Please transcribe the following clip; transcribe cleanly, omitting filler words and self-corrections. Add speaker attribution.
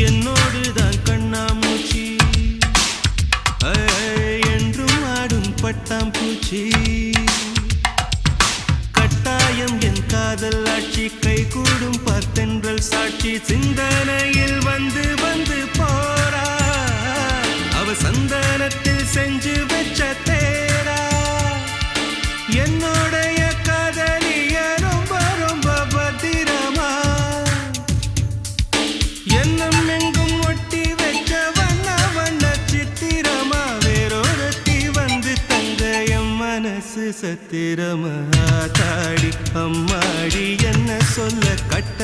Speaker 1: என்னோடுதான் கண்ணாமூச்சி என்றும் ஆடும் பட்டாம்பூச்சி கட்டாயம் என் காதல் ஆட்சி கைகூடும் பார்த்தென்றல் சாட்சி சிந்தனையில் வந்து வந்து போறா அவ சந்தனத்தில் செஞ்சு வச்ச தேரா என்னோடைய காதலிய ரொம்ப ரொம்ப பத்திரமா என்னும் எங்கும் ஒட்டி வைக்க வண்ண வண்ண சித்திரமா வேறொருத்தி வந்து தங்க என் மனசு சத்திரமா தாடி அம்மாடி என்ன சொல்ல கட்ட